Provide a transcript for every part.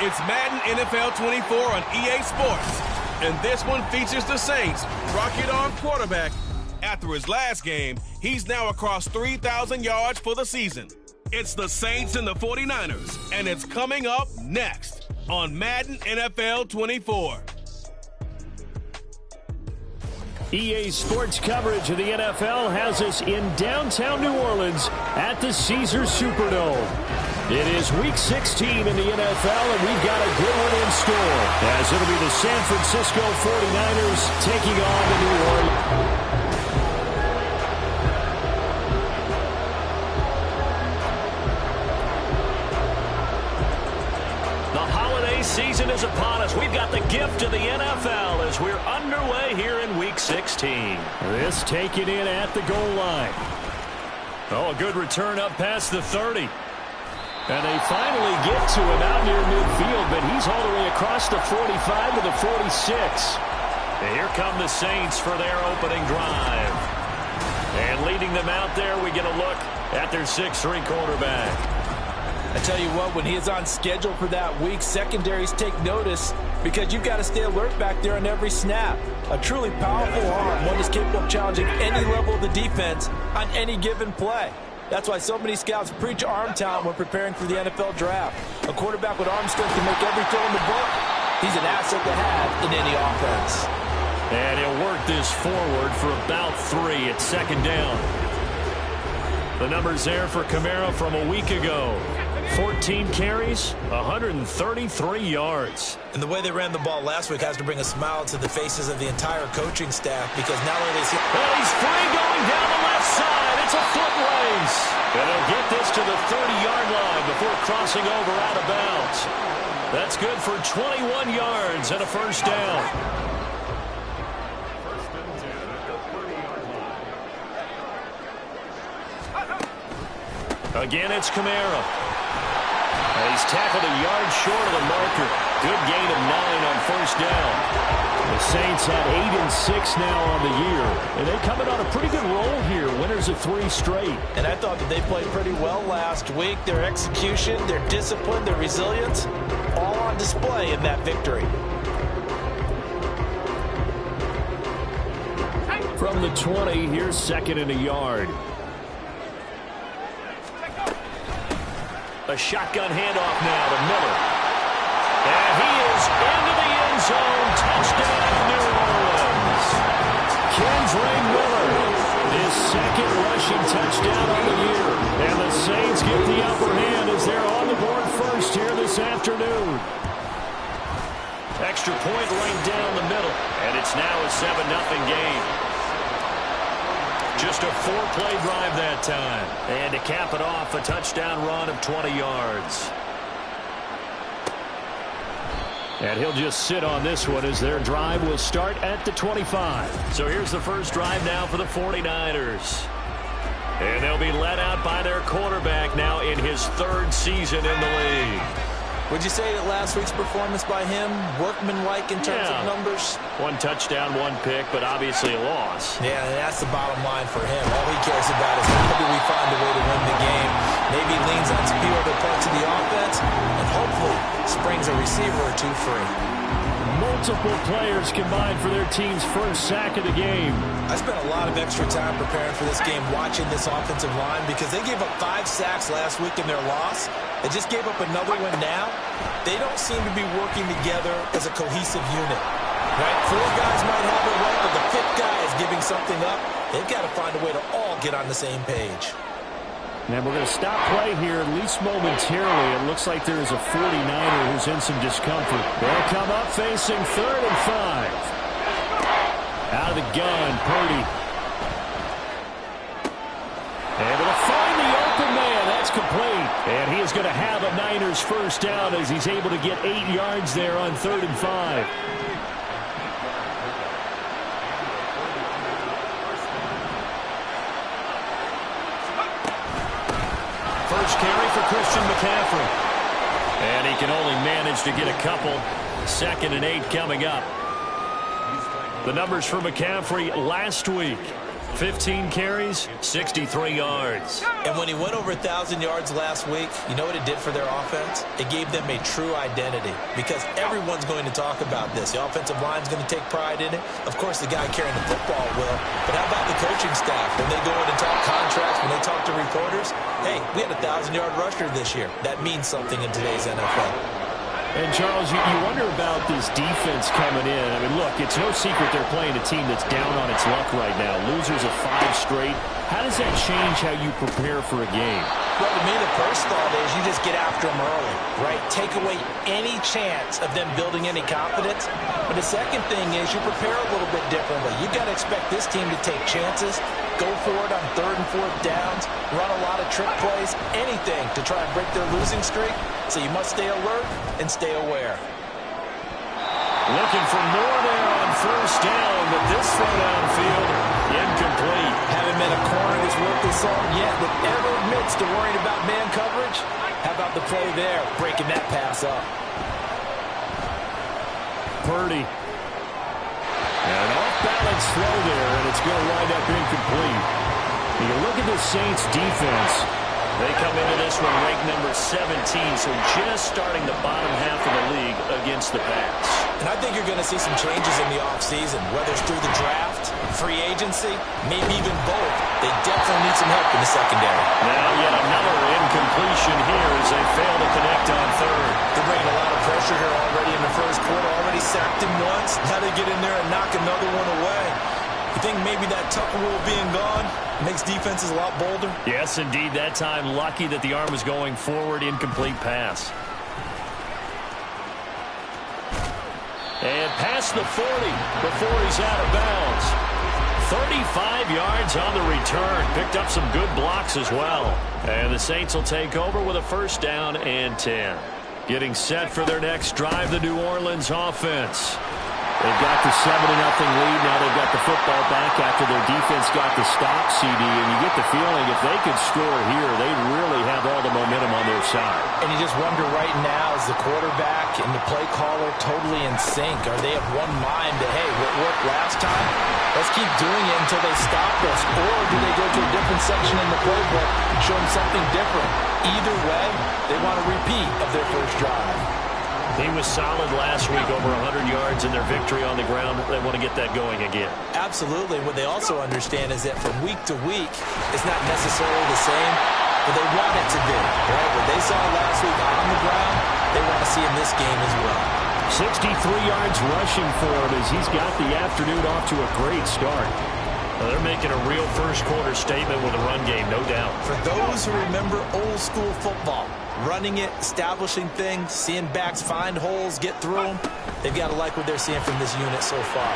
It's Madden NFL 24 on EA Sports. And this one features the Saints' rocket arm quarterback. After his last game, he's now across 3,000 yards for the season. It's the Saints and the 49ers, and it's coming up next on Madden NFL 24. EA Sports coverage of the NFL has us in downtown New Orleans at the Caesars Superdome. It is Week 16 in the NFL, and we've got a good one in store, as it'll be the San Francisco 49ers taking on the New Orleans. Season is upon us. We've got the gift of the NFL as we're underway here in Week 16. This taken in at the goal line. Oh, a good return up past the 30. And they finally get to him out near midfield, but he's all the way across the 45 to the 46. And here come the Saints for their opening drive. And leading them out there, we get a look at their 6'3" quarterback. I tell you what, when he is on schedule for that week, secondaries take notice because you've got to stay alert back there on every snap. A truly powerful arm, one is capable of challenging any level of the defense on any given play. That's why so many scouts preach arm talent when preparing for the NFL draft. A quarterback with arm strength can make every throw in the book. He's an asset to have in any offense. And he'll work this forward for about 3 at second down. The numbers there for Kamara from a week ago. 14 carries, 133 yards. And the way they ran the ball last week has to bring a smile to the faces of the entire coaching staff because not only is he... Well, he's free going down the left side. It's a foot race. And they'll get this to the 30-yard line before crossing over out of bounds. That's good for 21 yards and a first down. Again, it's Kamara. He's tackled a yard short of the marker. Good gain of 9 on first down. The Saints had 8 and 6 now on the year, and they come in on a pretty good roll here. Winners of 3 straight. And I thought that they played pretty well last week. Their execution, their discipline, their resilience, all on display in that victory. From the 20, here's second and a yard. A shotgun handoff now to Miller. And he is into the end zone. Touchdown, New Orleans. Kendre Miller, his second rushing touchdown of the year. And the Saints get the upper hand as they're on the board first here this afternoon. Extra point right down the middle. And it's now a 7-0 game. Just a 4-play drive that time. And to cap it off, a touchdown run of 20 yards. And he'll just sit on this one as their drive will start at the 25. So here's the first drive now for the 49ers. And they'll be led out by their quarterback now in his 3rd season in the league. Would you say that last week's performance by him, workmanlike in terms of numbers? 1 touchdown, 1 pick, but obviously a loss. Yeah, and that's the bottom line for him. All he cares about is how do we find a way to win the game. Maybe leans on a few other parts of the offense, and hopefully springs a receiver or 2 free. Multiple players combined for their team's first sack of the game. I spent a lot of extra time preparing for this game watching this offensive line because they gave up 5 sacks last week in their loss. They just gave up another one now. They don't seem to be working together as a cohesive unit. Right? 4 guys might have it right, but the 5th guy is giving something up. They've got to find a way to all get on the same page. And we're going to stop play here, at least momentarily. It looks like there is a 49er who's in some discomfort. They'll come up facing 3rd and 5. Out of the gun, Purdy. Able to find the open man. That's complete. And he is going to have a Niners first down as he's able to get 8 yards there on 3rd and 5. First carry for Christian McCaffrey. And he can only manage to get a couple. 2nd and 8 coming up. The numbers for McCaffrey last week. 15 carries, 63 yards. And when he went over 1,000 yards last week, you know what it did for their offense? It gave them a true identity because everyone's going to talk about this. The offensive line's going to take pride in it. Of course, the guy carrying the football will. But how about the coaching staff? When they go in and talk contracts, when they talk to reporters, hey, we had a 1,000-yard rusher this year. That means something in today's NFL. And, Charles, you wonder about this defense coming in. I mean, look, it's no secret they're playing a team that's down on its luck right now. Losers of 5 straight. How does that change how you prepare for a game? Well, to me, the first thought is you just get after them early, right? Take away any chance of them building any confidence. But the second thing is you prepare a little bit differently. You've got to expect this team to take chances, go for it on 3rd and 4th downs, run a lot of trick plays, anything to try and break their losing streak. So you must stay alert and stay aware. Looking for more there on 1st down, but this throw downfield, incomplete. Haven't met a corner that's worth his salt yet that ever admits to worrying about man coverage. How about the play there, breaking that pass up? Purdy. An off-balance throw there, and it's going to wind up incomplete. You can look at the Saints' defense. They come into this one ranked number 17, so just starting the bottom half of the league against the pass. And I think you're going to see some changes in the offseason, whether it's through the draft, free agency, maybe even both. They definitely need some help in the secondary. Now yet another incompletion here as they fail to connect on 3rd. They're bringing a lot of pressure here already in the first quarter, already sacked him once. Now they get in there and knock another one away. You think maybe that Tucker rule being gone makes defenses a lot bolder? Yes, indeed. That time, lucky that the arm was going forward. Incomplete pass. And past the 40 before he's out of bounds. 35 yards on the return. Picked up some good blocks as well. And the Saints will take over with a 1st down and 10. Getting set for their next drive, the New Orleans offense. They've got the 7-0 lead. Now they've got the football back after their defense got the stop, CD. And you get the feeling if they could score here, they'd really have all the momentum on their side. And you just wonder right now, is the quarterback and the play caller totally in sync? Are they of one mind that, hey, what worked last time? Let's keep doing it until they stop us. Or do they go to a different section in the playbook and show them something different? Either way, they want a repeat of their first drive. He was solid last week, over 100 yards in their victory on the ground. They want to get that going again. Absolutely. What they also understand is that from week to week, it's not necessarily the same, but they want it to be. Right? What they saw last week on the ground, they want to see in this game as well. 63 yards rushing for him as he's got the afternoon off to a great start. Well, they're making a real first quarter statement with a run game, no doubt. For those who remember old school football, running it, establishing things, seeing backs find holes, get through them, they've got to like what they're seeing from this unit so far.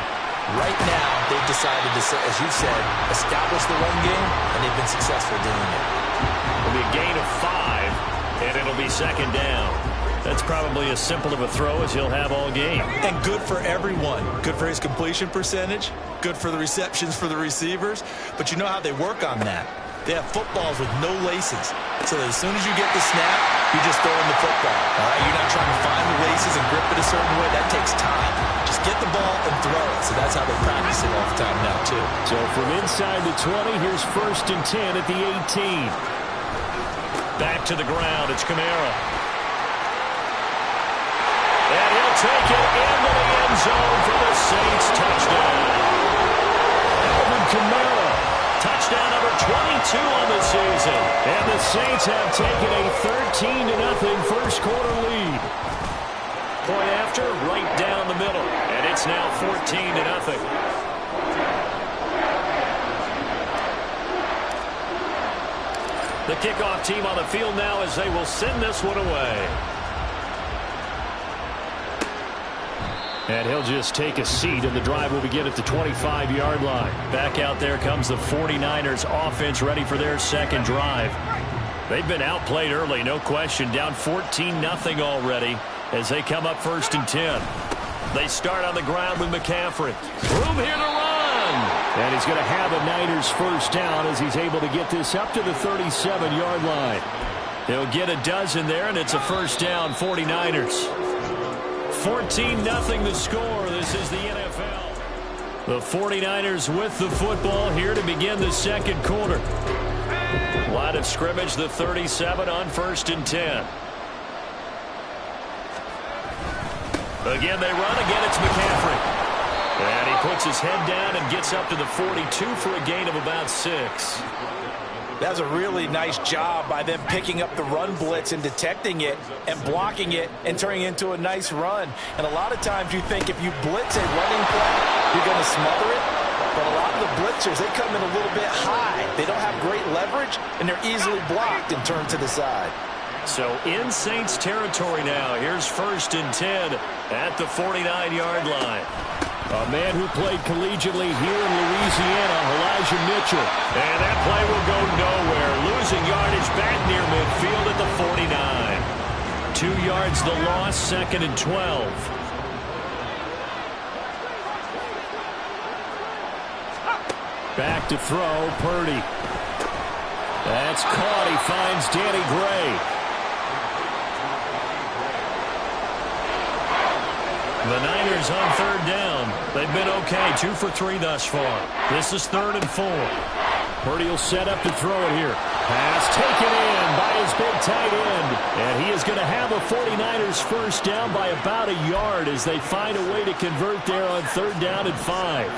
Right now, they've decided to, as you said, establish the run game, and they've been successful doing it. It'll be a gain of 5, and it'll be 2nd down. That's probably as simple of a throw as he'll have all game. And good for everyone. Good for his completion percentage. Good for the receptions for the receivers. But you know how they work on that. They have footballs with no laces. So that as soon as you get the snap, you just throw in the football. All right? You're not trying to find the laces and grip it a certain way. That takes time. Just get the ball and throw it. So that's how they practice it all the time now, too. So from inside the 20, here's 1st and 10 at the 18. Back to the ground. It's Kamara. And he'll take it into the end zone for the Saints touchdown. Alvin Kamara, touchdown number 22 on the season. And the Saints have taken a 13-0 first quarter lead. Point after, right down the middle. And it's now 14-0. The kickoff team on the field now as they will send this one away. And he'll just take a seat, and the drive will begin at the 25-yard line. Back out there comes the 49ers offense ready for their 2nd drive. They've been outplayed early, no question. Down 14-0 already as they come up 1st and 10. They start on the ground with McCaffrey. Room here to run. And he's going to have a Niners 1st down as he's able to get this up to the 37-yard line. He'll get a dozen there, and it's a 1st down, 49ers. 14-0 the score. This is the NFL. The 49ers with the football here to begin the second quarter. Line of scrimmage, the 37 on 1st and 10. Again, they run. Again, it's McCaffrey. And he puts his head down and gets up to the 42 for a gain of about 6. That's a really nice job by them picking up the run blitz and detecting it and blocking it and turning it into a nice run. And a lot of times you think if you blitz a running play, you're going to smother it. But a lot of the blitzers, they come in a little bit high. They don't have great leverage, and they're easily blocked and turned to the side. So in Saints territory now. Here's 1st and 10 at the 49-yard line. A man who played collegiately here in Louisiana, Elijah Mitchell. And that play will go nowhere. Losing yardage back near midfield at the 49. 2 yards the loss, 2nd and 12. Back to throw, Purdy. That's caught. He finds Danny Gray. The Niners on 3rd down. They've been okay, 2 for 3 thus far. This is 3rd and 4. Purdy will set up to throw it here. Pass taken in by his big tight end. And he is going to have a 49ers first down by about a yard as they find a way to convert there on 3rd down and 5.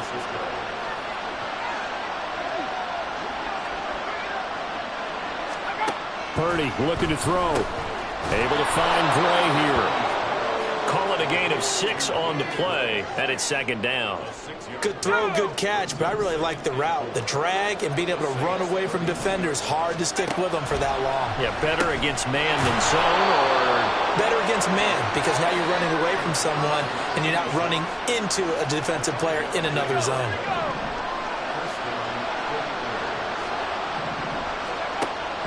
Purdy looking to throw. Able to find Gray here. Call it a gain of 6 on the play, and it's 2nd down. Good throw, good catch, but I really like the route. The drag and being able to run away from defenders. Hard to stick with them for that long. Yeah, better against man than zone, or? Better against man, because now you're running away from someone, and you're not running into a defensive player in another zone.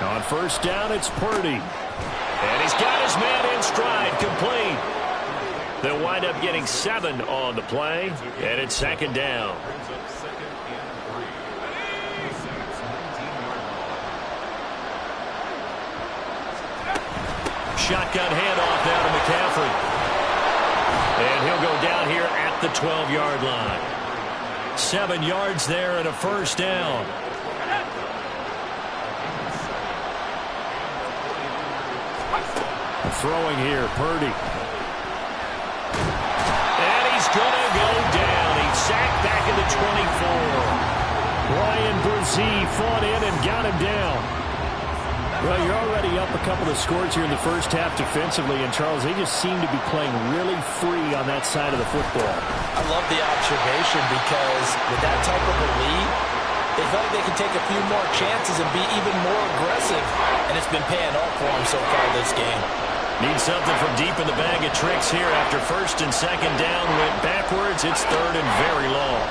On 1st down, it's Purdy. And he's got his man in stride, complete. They'll wind up getting 7 on the play, and it's 2nd down. Shotgun handoff now to McCaffrey. And he'll go down here at the 12-yard line. 7 yards there and a 1st down. Throwing here, Purdy. And he's going to go down. He's sacked back at the 24. Ryan Brzee fought in and got him down. Well, you're already up a couple of scores here in the first half defensively, and Charles, they just seem to be playing really free on that side of the football. I love the observation because with that type of a lead, they feel like they can take a few more chances and be even more aggressive, and it's been paying off for them so far this game. Need something from deep in the bag of tricks here after 1st and 2nd down. Went backwards. It's 3rd and very long.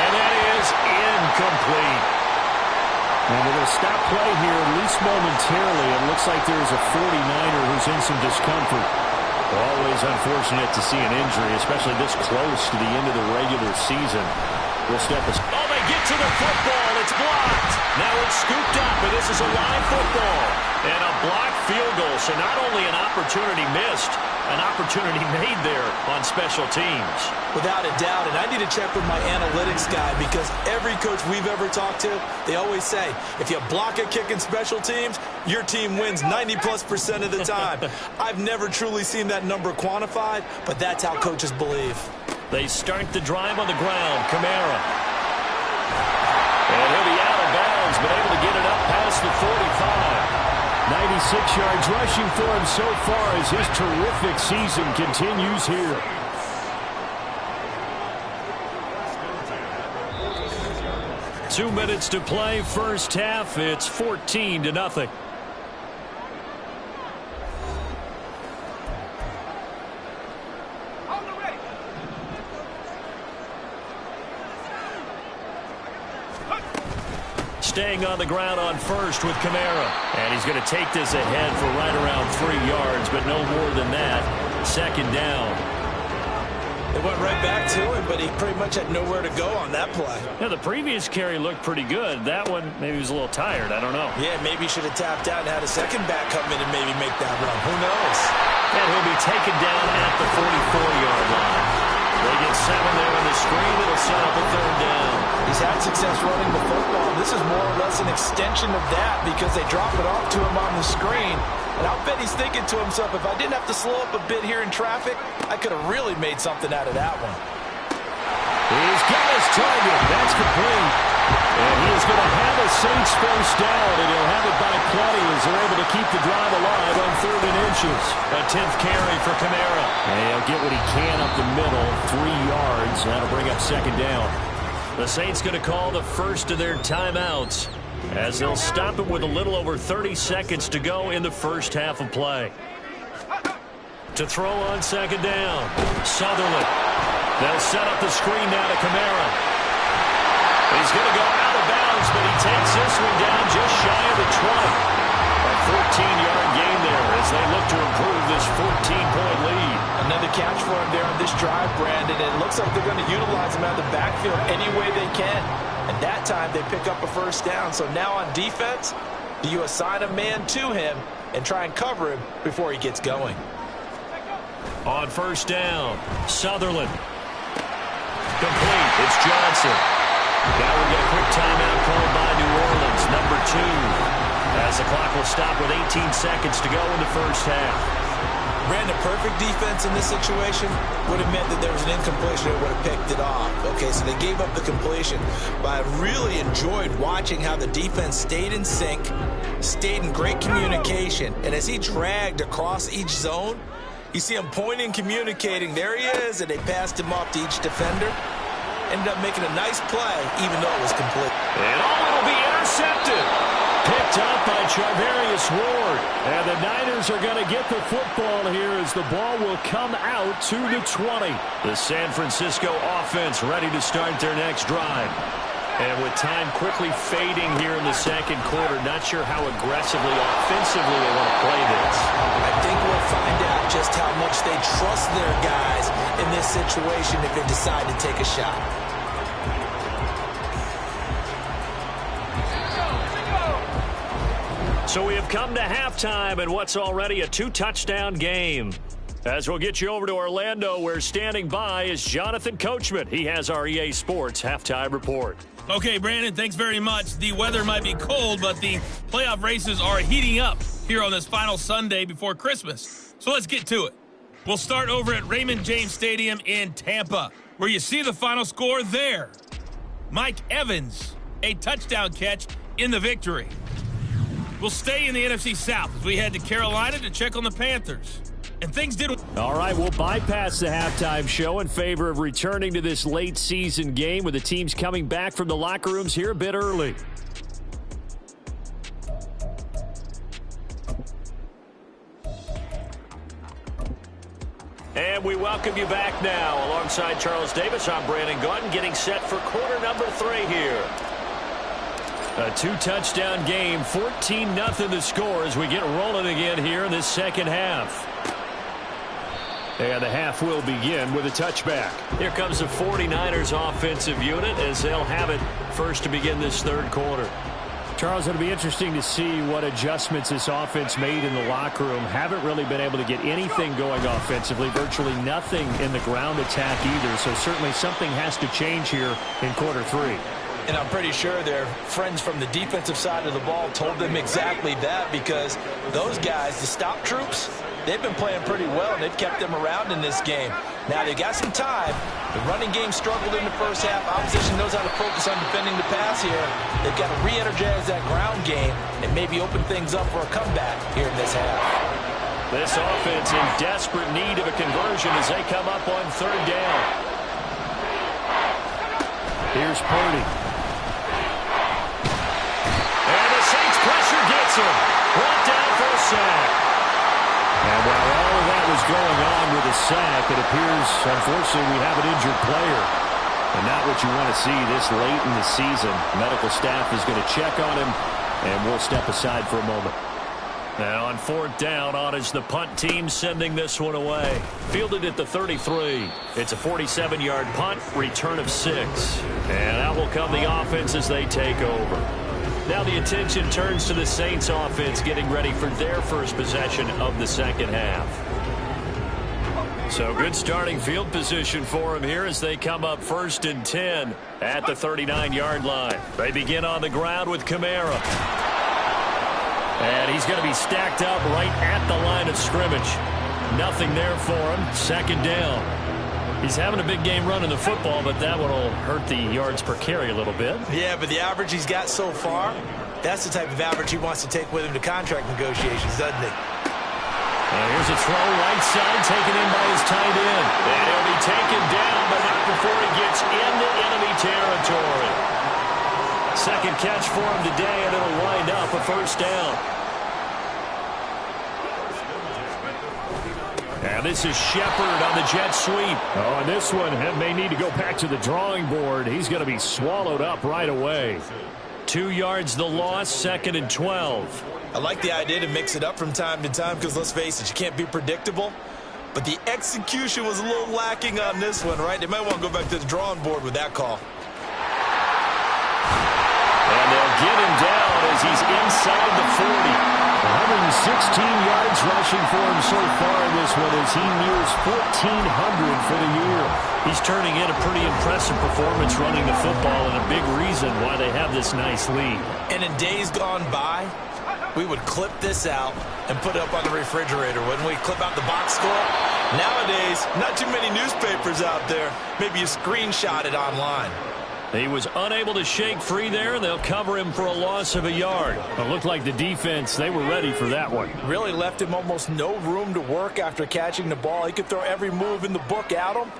And that is incomplete. And we're going to stop play here, at least momentarily. It looks like there's a 49er who's in some discomfort. Always unfortunate to see an injury, especially this close to the end of the regular season. We'll step aside. Oh, they get to the football. It's blocked. Now it's scooped up, but this is a live football. And a blocked field goal. So not only an opportunity missed, an opportunity made there on special teams. Without a doubt, and I need to check with my analytics guy because every coach we've ever talked to, they always say, if you block a kick in special teams, your team wins 90+% of the time. I've never truly seen that number quantified, but that's how coaches believe. They start the drive on the ground. Kamara. And he'll be out of bounds, but able to get it up past the 45. 96 yards rushing for him so far as his terrific season continues here. Two minutes to play, first half. It's 14-0. Staying on the ground on 1st with Kamara. And he's going to take this ahead for right around 3 yards, but no more than that. 2nd down. They went right back to him, but he pretty much had nowhere to go on that play. Yeah, the previous carry looked pretty good. That one, maybe he was a little tired. I don't know. Yeah, maybe he should have tapped out and had a second back come in and maybe make that run. Who knows? And he'll be taken down at the 44-yard line. They get 7 there on the screen. It'll set up a 3rd down. He's had success running the football. This is more or less an extension of that because they drop it off to him on the screen. And I'll bet he's thinking to himself, if I didn't have to slow up a bit here in traffic, I could have really made something out of that one. He's got his target. That's complete. And he is going to have a Saints first down, and he'll have it by plenty as they're able to keep the drive alive on 3rd and inches. A 10th carry for Kamara. And he'll get what he can up the middle, 3 yards. That'll bring up 2nd down. The Saints going to call the first of their timeouts as they'll stop it with a little over 30 seconds to go in the first half of play. To throw on 2nd down, Sutherland. They'll set up the screen now to Kamara. He's going to go out of bounds, but he takes this one down just shy of the 20. A 14-yard gain there as they look to improve this 14-point lead. Another catch for him there on this drive, Brandon. It looks like they're going to utilize him out of the backfield any way they can. And that time they pick up a first down. So now on defense, do you assign a man to him and try and cover him before he gets going? On 1st down, Sutherland. Complete. It's Johnson. Now we get a quick timeout called by New Orleans, number 2. As the clock will stop with 18 seconds to go in the first half. Brandon, perfect defense in this situation would have meant that there was an incompletion that would have picked it off. Okay, so they gave up the completion. But I really enjoyed watching how the defense stayed in sync, stayed in great communication. And as he dragged across each zone, you see him pointing, communicating. There he is, and they passed him off to each defender. Ended up making a nice play, even though it was complete. And it'll be intercepted. Picked up by Charvarius Ward. And the Niners are going to get the football here as the ball will come out to the 20. The San Francisco offense ready to start their next drive. And with time quickly fading here in the second quarter, not sure how aggressively, offensively they want to play this. I think we'll find out just how much they trust their guys in this situation if they decide to take a shot. So we have come to halftime in what's already a 2-touchdown game. As we'll get you over to Orlando, where standing by is Jonathan Coachman. He has our EA Sports halftime report. Okay, Brandon, thanks very much. The weather might be cold, but the playoff races are heating up here on this final Sunday before Christmas. So let's get to it. We'll start over at Raymond James Stadium in Tampa, where you see the final score there. Mike Evans, a touchdown catch in the victory. We'll stay in the NFC South as we head to Carolina to check on the Panthers. And things did. All right, we'll bypass the halftime show in favor of returning to this late season game with the teams coming back from the locker rooms here a bit early. And we welcome you back now. Alongside Charles Davis, I'm Brandon Gaudin, getting set for quarter number 3 here. A 2-touchdown game, 14-0 the score as we get rolling again here in this second half. And the half will begin with a touchback. Here comes the 49ers offensive unit as they'll have it first to begin this third quarter. Charles, it'll be interesting to see what adjustments this offense made in the locker room. Haven't really been able to get anything going offensively, virtually nothing in the ground attack either. So certainly something has to change here in quarter 3. And I'm pretty sure their friends from the defensive side of the ball told them exactly that, because those guys, the stop troops, they've been playing pretty well, and they've kept them around in this game. Now, they got some time. The running game struggled in the first half. Opposition knows how to focus on defending the pass here. They've got to re-energize that ground game and maybe open things up for a comeback here in this half. This offense in desperate need of a conversion as they come up on 3rd down. Here's Purdy. Gets him. Brought down for a sack. And while all of that was going on with the sack, it appears, unfortunately, we have an injured player. And not what you want to see this late in the season. Medical staff is going to check on him, and we'll step aside for a moment. And on 4th down, on is the punt team sending this one away. Fielded at the 33. It's a 47-yard punt, return of 6. And out will come the offense as they take over. Now the attention turns to the Saints offense getting ready for their first possession of the second half. So good starting field position for him here as they come up 1st and 10 at the 39-yard line. They begin on the ground with Kamara. And he's going to be stacked up right at the line of scrimmage. Nothing there for him. 2nd down. He's having a big game running the football, but that one will hurt the yards per carry a little bit. Yeah, but the average he's got so far, that's the type of average he wants to take with him to contract negotiations, doesn't he? Here's a throw right side taken in by his tight end. And he'll be taken down, but not before he gets into enemy territory. 2nd catch for him today, and it'll wind up a 1st down. And this is Shepard on the jet sweep. Oh, and this one may need to go back to the drawing board. He's going to be swallowed up right away. 2 yards the loss, 2nd and 12. I like the idea to mix it up from time to time because, let's face it, you can't be predictable. But the execution was a little lacking on this one, right? They might want to go back to the drawing board with that call. And they'll get him down as he's inside the 40. 116 yards rushing for him so far in this one as he nears 1,400 for the year. He's turning in a pretty impressive performance running the football and a big reason why they have this nice lead. And in days gone by, we would clip this out and put it up on the refrigerator. When we clip out the box score, nowadays, not too many newspapers out there. Maybe you screenshot it online. He was unable to shake free there, and they'll cover him for a loss of a yard. It looked like the defense, they were ready for that one. Really left him almost no room to work after catching the ball. He could throw every move in the book at him.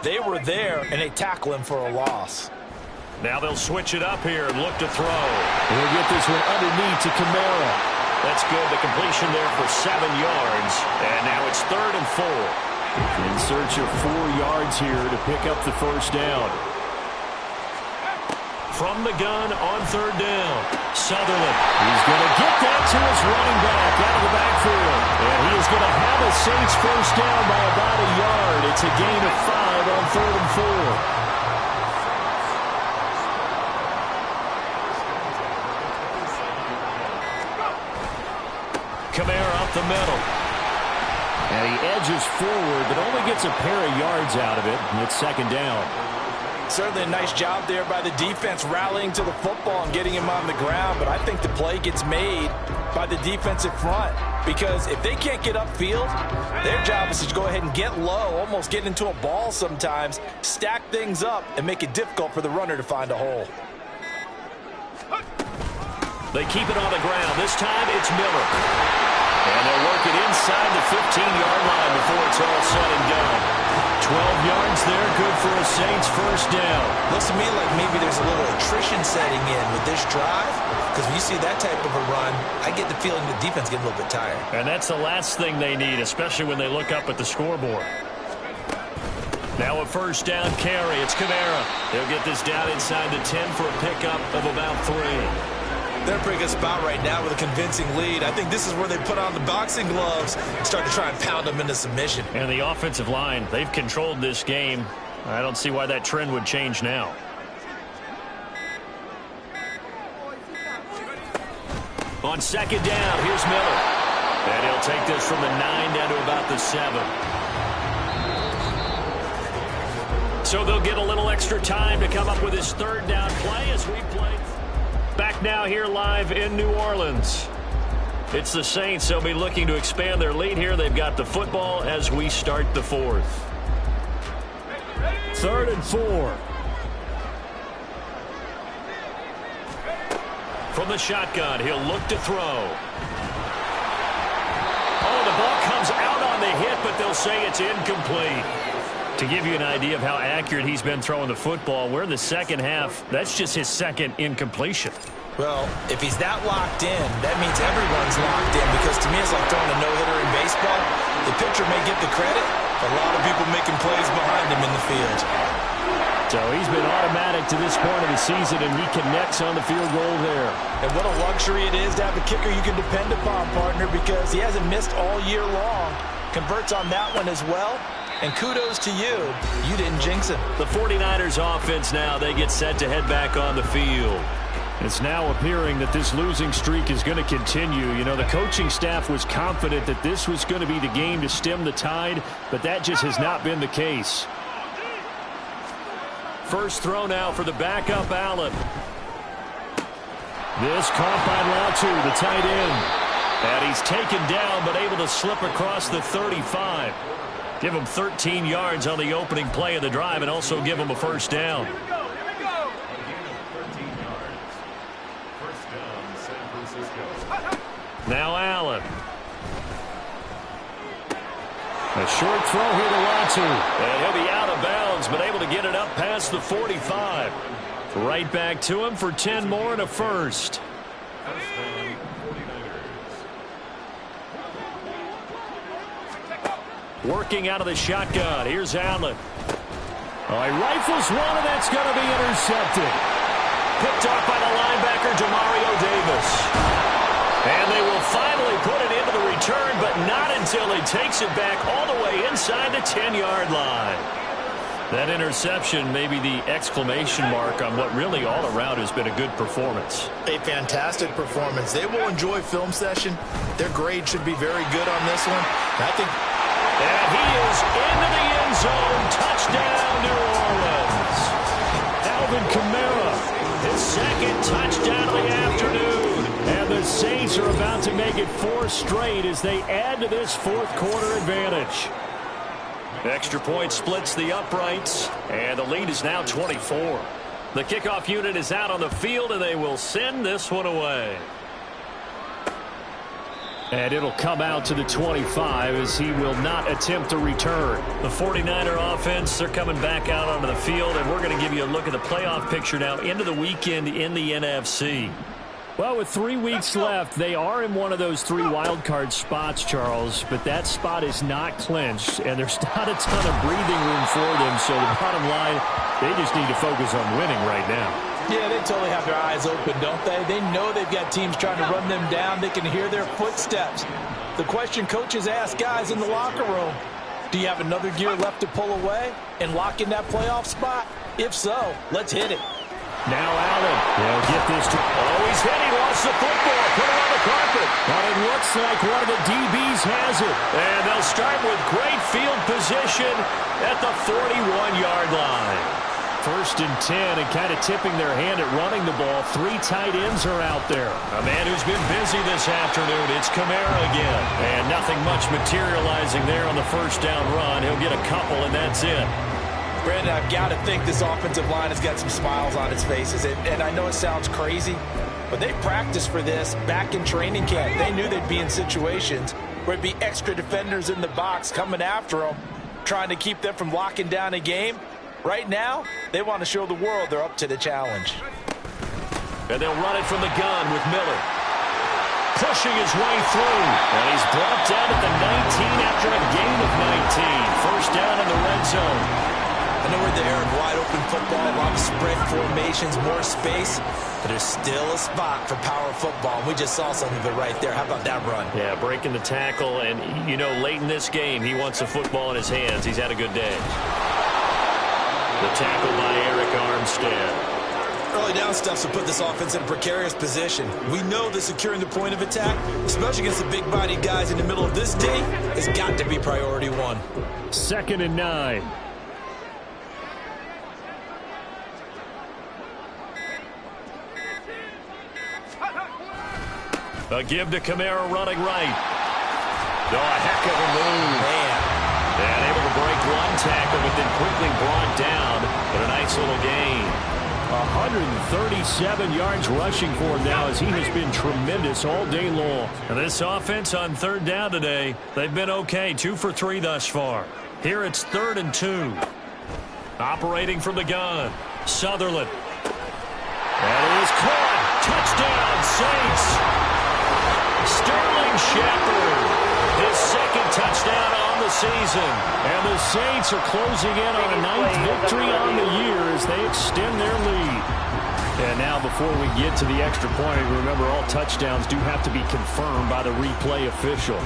They were there, and they tackle him for a loss. Now they'll switch it up here and look to throw. We'll get this one underneath to Kamara. That's good. The completion there for 7 yards. And now it's 3rd and 4. In search of 4 yards here to pick up the 1st down. From the gun on 3rd down, Sutherland. He's going to get that to his running back out of the backfield. And he is going to have a Saints 1st down by about a yard. It's a gain of 5 on 3rd and 4. Kamara up the middle. And he edges forward, but only gets a pair of yards out of it. And it's 2nd down. Certainly a nice job there by the defense rallying to the football and getting him on the ground, but I think the play gets made by the defensive front because if they can't get upfield, their job is to go ahead and get low, almost get into a ball sometimes, stack things up, and make it difficult for the runner to find a hole. They keep it on the ground. This time it's Miller. And they'll work it inside the 15-yard line before it's all said and done. 12 yards there, good for a Saints 1st down. Looks to me like maybe there's a little attrition setting in with this drive, because when you see that type of a run, I get the feeling the defense gets a little bit tired. And that's the last thing they need, especially when they look up at the scoreboard. Now a 1st down carry. It's Kamara. He'll get this down inside the 10 for a pickup of about 3. They're in a pretty good spot right now with a convincing lead. I think this is where they put on the boxing gloves and start to try and pound them into submission. And the offensive line, they've controlled this game. I don't see why that trend would change now. On 2nd down, here's Miller. And he'll take this from the 9 down to about the 7. So they'll get a little extra time to come up with his 3rd down play as we play. Back now here live in New Orleans. It's the Saints. They'll be looking to expand their lead here. They've got the football as we start the 4th. 3rd and 4. From the shotgun, he'll look to throw. Oh, the ball comes out on the hit, but they'll say it's incomplete. To give you an idea of how accurate he's been throwing the football, we're in the 2nd half. That's just his 2nd incompletion. Well, if he's that locked in, that means everyone's locked in, because to me it's like throwing a no-hitter in baseball. The pitcher may get the credit, a lot of people making plays behind him in the field. So he's been automatic to this point of the season, and he connects on the field goal there. And what a luxury it is to have a kicker you can depend upon, partner, because he hasn't missed all year long. Converts on that one as well. And kudos to you. You didn't jinx it. The 49ers offense now, they get set to head back on the field. It's now appearing that this losing streak is going to continue. You know, the coaching staff was confident that this was going to be the game to stem the tide, but that just has not been the case. First throw now for the backup Allen. This caught by Latu, the tight end. And he's taken down, but able to slip across the 35. Give him 13 yards on the opening play of the drive and also give him a first down. Now Allen. A short throw here to Latu. And he'll be out of bounds, but able to get it up past the 45. Right back to him for 10 more and a first. Working out of the shotgun. Here's Allen. Oh, he rifles one, and that's going to be intercepted. Picked off by the linebacker, Demario Davis. And they will finally put it into the return, but not until he takes it back all the way inside the 10-yard line. That interception may be the exclamation mark on what really all around has been a good performance. A fantastic performance. They will enjoy film session. Their grade should be very good on this one. I think. And he is into the end zone. Touchdown, New Orleans. Alvin Kamara. His second touchdown of the afternoon. And the Saints are about to make it 4 straight as they add to this fourth quarter advantage. Extra point splits the uprights, and the lead is now 24. The kickoff unit is out on the field, and they will send this one away. And it'll come out to the 25 as he will not attempt to return. The 49er offense, they're coming back out onto the field, and we're going to give you a look at the playoff picture now into the weekend in the NFC. Well, with 3 weeks left, they are in one of those 3 wild card spots, Charles, but that spot is not clinched, and there's not a ton of breathing room for them, so the bottom line, they just need to focus on winning right now. Yeah, they totally have their eyes open, don't they? They know they've got teams trying to run them down. They can hear their footsteps. The question coaches ask guys in the locker room, do you have another gear left to pull away and lock in that playoff spot? If so, let's hit it. Now Allen. They'll get this to... Oh, he's hit. He lost the football. Put it on the carpet. But it looks like one of the DBs has it. And they'll start with great field position at the 41-yard line. 1st and 10, and kind of tipping their hand at running the ball. 3 tight ends are out there. A man who's been busy this afternoon. It's Kamara again. And nothing much materializing there on the first down run. He'll get a couple, and that's it. Brandon, I've got to think this offensive line has got some smiles on its faces. And I know it sounds crazy, but they practiced for this back in training camp. They knew they'd be in situations where it'd be extra defenders in the box coming after them, trying to keep them from locking down a game. Right now, they want to show the world they're up to the challenge. And they'll run it from the gun with Miller. Pushing his way through. And he's brought down at the 19 after a gain of 19. First down in the red zone. I know we're in the era of wide-open football, a lot of spread formations, more space, but there's still a spot for power football. We just saw something of it right there. How about that run? Yeah, breaking the tackle, and, you know, late in this game, he wants the football in his hands. He's had a good day. The tackle by Eric Armstead. Early down stuffs will put this offense in a precarious position. We know that securing the point of attack, especially against the big-bodied guys in the middle of this D, has got to be priority 1. 2nd and 9. A give to Kamara running right. Oh, a heck of a move. Man. And able to break one tackle, but then quickly brought down. But a nice little gain. 137 yards rushing for him now as he has been tremendous all day long. And this offense on 3rd down today, they've been okay. 2 for 3 thus far. Here it's 3rd and 2. Operating from the gun. Sutherland. That is caught. Touchdown, Saints. Sterling Shepard, his 2nd touchdown on the season. And the Saints are closing in on a 9th victory on the year as they extend their lead. And now before we get to the extra point, remember all touchdowns do have to be confirmed by the replay official.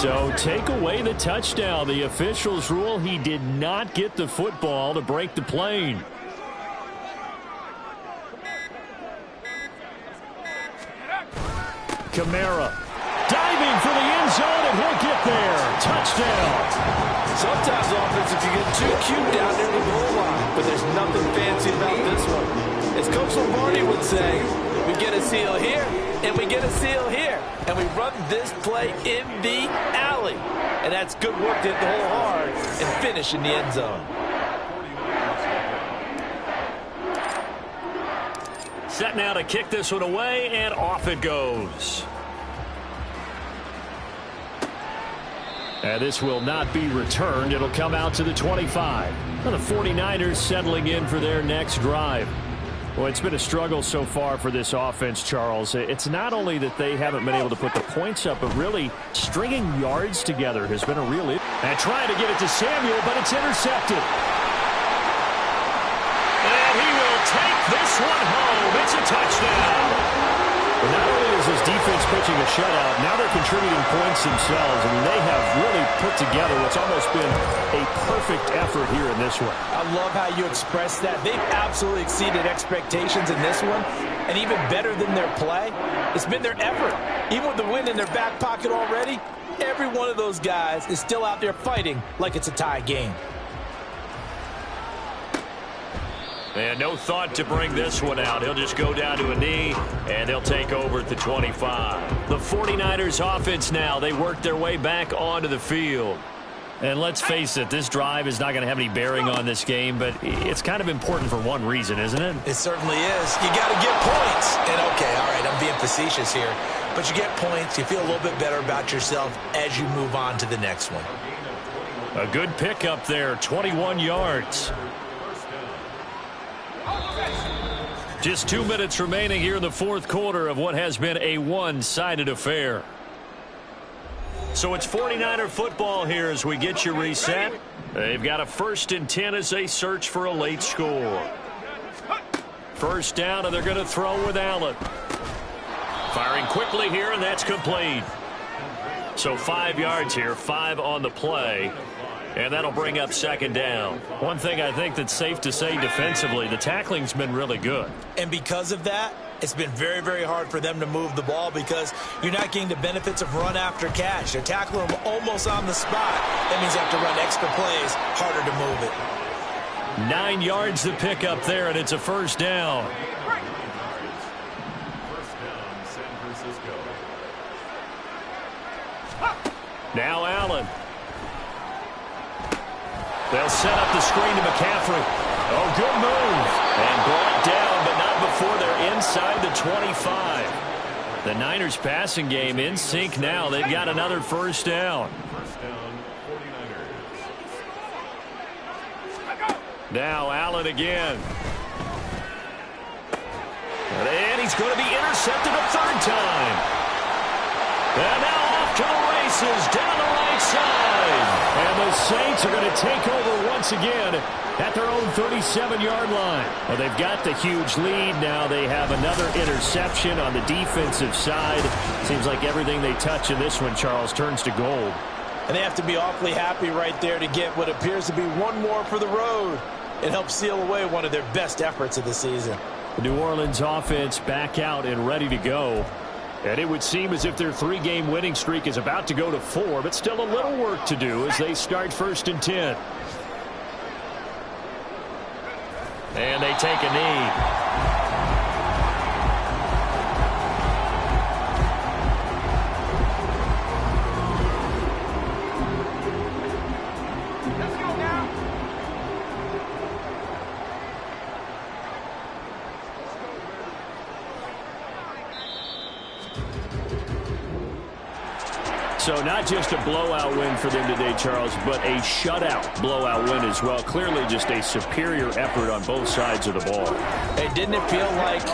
So take away the touchdown. The officials rule he did not get the football to break the plane. Kamara diving for the end zone, and he'll get there. Touchdown. Sometimes offense, if you get too cute down near the goal line, but there's nothing fancy about this one. As Coach Lombardi would say, we get a seal here, and we get a seal here, and we run this play in the alley. And that's good work to hit the hole hard and finish in the end zone. Set now to kick this one away, and off it goes. And this will not be returned. It'll come out to the 25. Well, the 49ers settling in for their next drive. Well, it's been a struggle so far for this offense, Charles. It's not only that they haven't been able to put the points up, but really stringing yards together has been a real issue. And trying to get it to Samuel, but it's intercepted. And he will take this one home. It's a touchdown. But not only is this defense pitching a shutout, now they're contributing points themselves. I mean, they have really put together what's almost been a perfect effort here in this one. I love how you express that. They've absolutely exceeded expectations in this one, and even better than their play, it's been their effort. Even with the win in their back pocket already, every one of those guys is still out there fighting like it's a tie game. And no thought to bring this one out. He'll just go down to a knee, and they'll take over at the 25. The 49ers offense now, they work their way back onto the field. And let's face it, this drive is not going to have any bearing on this game, but it's kind of important for one reason, isn't it? It certainly is. You got to get points. And okay, all right, I'm being facetious here. But you get points, you feel a little bit better about yourself as you move on to the next one. A good pickup there, 21 yards. Just 2 minutes remaining here in the fourth quarter of what has been a one-sided affair. So it's 49er football here as we get you reset. They've got a 1st and 10 as they search for a late score. First down, and they're going to throw with Allen. Firing quickly here, and that's complete. So 5 yards here, 5 on the play. And that'll bring up 2nd down. One thing I think that's safe to say defensively, the tackling's been really good. And because of that, it's been very, very hard for them to move the ball because you're not getting the benefits of run after catch. They're tackling them almost on the spot. That means you have to run extra plays, harder to move it. 9 yards to pick up there, and it's a 1st down. Now Allen. They'll set up the screen to McCaffrey. Oh, good move. And brought down, but not before they're inside the 25. The Niners passing game in sync now. They've got another 1st down. Now Allen again. And he's going to be intercepted a 3rd time. And now off to the races down the right side. And the Saints are going to take over once again at their own 37-yard line. Well, they've got the huge lead. Now they have another interception on the defensive side. Seems like everything they touch in this one, Charles, turns to gold. And they have to be awfully happy right there to get what appears to be one more for the road. It helps seal away one of their best efforts of the season. The New Orleans offense back out and ready to go. And it would seem as if their 3-game winning streak is about to go to 4, but still a little work to do as they start 1st and 10. And they take a knee. So not just a blowout win for them today, Charles, but a shutout blowout win as well. Clearly just a superior effort on both sides of the ball. Hey, didn't it feel like